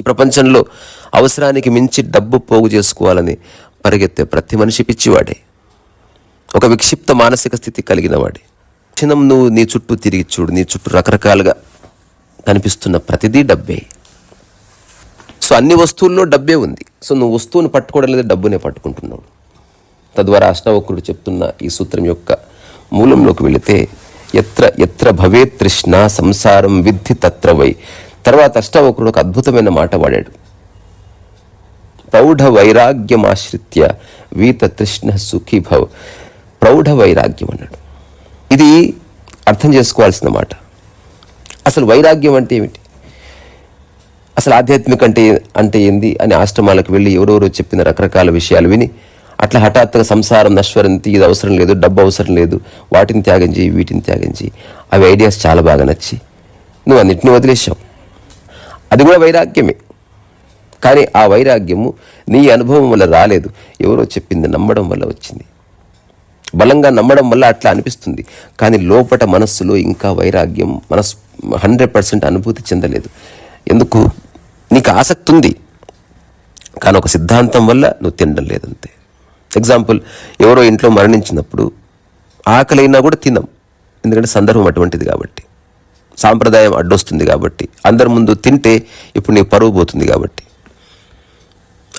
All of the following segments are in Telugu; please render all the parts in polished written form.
ప్రపంచంలో అవసరానికి మించి డబ్బు పోగు చేసుకోవాలని పరిగెత్తే ప్రతి మనిషి పిచ్చివాడే, ఒక విక్షిప్త మానసిక స్థితి కలిగిన వాడే. క్షణం నువ్వు నీ చుట్టూ తిరిగి చూడు, నీ చుట్టూ రకరకాలుగా కనిపిస్తున్న ప్రతిదీ డబ్బే. సో అన్ని వస్తువుల్లో డబ్బే ఉంది. సో నువ్వు వస్తువుని పట్టుకోవడం లేదా డబ్బునే పట్టుకుంటున్నావు. తద్వారా అష్టావక్రుడు చెప్తున్న ఈ సూత్రం యొక్క మూలంలోకి వెళితే ఎత్ర ఎత్ర భవేత్ తృష్ణ సంసారం విద్ధి తత్ర వై. తర్వాత అష్టావక్రుడు ఒక అద్భుతమైన మాట వాడాడు. ప్రౌఢ వైరాగ్యం ఆశ్రిత్య వీత తృష్ణ సుఖీ భవ్. ప్రౌఢ వైరాగ్యం అన్నాడు. ఇది అర్థం చేసుకోవాల్సిన మాట. అసలు వైరాగ్యం అంటే ఏమిటి, అసలు ఆధ్యాత్మిక అంటే ఏంది అని ఆశ్రమాలకు వెళ్ళి ఎవరెవరో చెప్పిన రకరకాల విషయాలు విని అట్లా హఠాత్తుగా సంసారం నశ్వరంతి, ఇది అవసరం లేదు, డబ్బు అవసరం లేదు, వాటిని త్యాగం చేయి, వీటిని త్యాగం చేయి, అవి ఐడియాస్ చాలా బాగా నచ్చి నువ్వు అన్నిటిని వదిలేసావు. అది కూడా వైరాగ్యమే. కానీ ఆ వైరాగ్యము నీ అనుభవం వల్ల రాలేదు, ఎవరో చెప్పింది నమ్మడం వల్ల వచ్చింది. బలంగా నమ్మడం వల్ల అట్లా అనిపిస్తుంది. కానీ లోపట మనస్సులో ఇంకా వైరాగ్యం 100% అనుభూతి చెందలేదు. ఎందుకు? నీకు ఆసక్తి ఉంది, కానీ ఒక సిద్ధాంతం వల్ల నువ్వు తినడం లేదంతే. ఎగ్జాంపుల్, ఎవరో ఇంట్లో మరణించినప్పుడు ఆకలైనా కూడా తినం, ఎందుకంటే సందర్భం అటువంటిది కాబట్టి, సాంప్రదాయం అడ్డొస్తుంది కాబట్టి, అందరి ముందు తింటే ఇప్పుడు నీ పరువు పోతుంది కాబట్టి.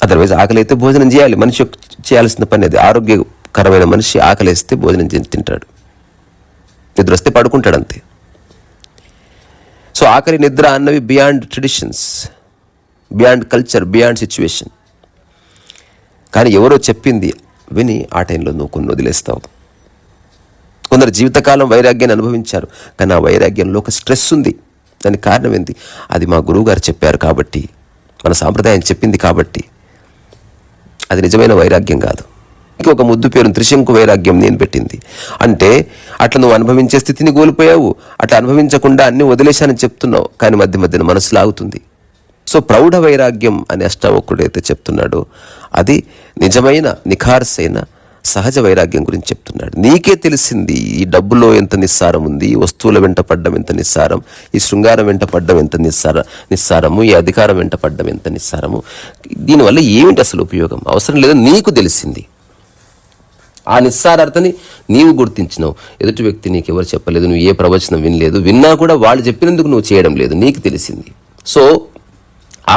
అదర్వైజ్ ఆకలి అయితే భోజనం చేయాలి, మనిషి చేయాల్సిన పని అది. ఆరోగ్యకరమైన మనిషి ఆకలేస్తే భోజనం తింటాడు, నిద్ర వస్తే పడుకుంటాడు, అంతే. సో ఆకలి నిద్ర అన్నవి beyond traditions, beyond culture, beyond situation. కానీ ఎవరో చెప్పింది విని ఆ టైంలో నువ్వు కొన్ని వదిలేస్తావు. కొందరు జీవితకాలం వైరాగ్యాన్ని అనుభవించారు, కానీ ఆ వైరాగ్యంలో ఒక స్ట్రెస్ ఉంది. దానికి కారణం ఏంటి? అది మా గురువు గారు చెప్పారు కాబట్టి, మన సాంప్రదాయం చెప్పింది కాబట్టి. అది నిజమైన వైరాగ్యం కాదు. ఇంకొక ముద్దు పేరు త్రిశంకు వైరాగ్యం నేను పెట్టింది. అంటే అట్లా నువ్వు అనుభవించే స్థితిని కోల్పోయావు, అట్లా అనుభవించకుండా అన్ని వదిలేశానని చెప్తున్నావు, కానీ మధ్య మధ్యన మనసు లాగుతుంది. సో ప్రౌఢ వైరాగ్యం అని అష్టావక్రుడు అయితే చెప్తున్నాడో అది నిజమైన నిఖార్సైన సహజ వైరాగ్యం గురించి చెప్తున్నాడు. నీకే తెలిసింది ఈ డబ్బులో ఎంత నిస్సారం ఉంది, ఈ వస్తువుల వెంట పడ్డం ఎంత నిస్సారం, ఈ శృంగారం వెంట పడ్డం ఎంత నిస్సారము, ఈ అధికారం వెంట పడ్డం ఎంత నిస్సారము, దీనివల్ల ఏమిటి అసలు ఉపయోగం, అవసరం లేదని నీకు తెలిసింది. ఆ నిస్సారార్థని నీవు గుర్తించినావు. ఎదుటి వ్యక్తి నీకు ఎవరు చెప్పలేదు, నువ్వు ఏ ప్రవచనం వినలేదు, విన్నా కూడా వాళ్ళు చెప్పినందుకు నువ్వు చేయడం లేదు, నీకు తెలిసింది. సో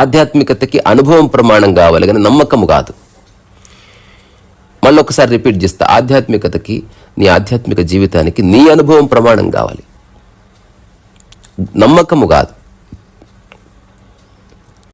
ఆధ్యాత్మికతకి అనుభవం ప్రమాణం కావాలి, కానీ నమ్మకము కాదు. మళ్ళొకసారి రిపీట్ చేస్తా, ఆధ్యాత్మికతకి, నీ ఆధ్యాత్మిక జీవితానికి నీ అనుభవం ప్రమాణం కావాలి, నమ్మకము కాదు.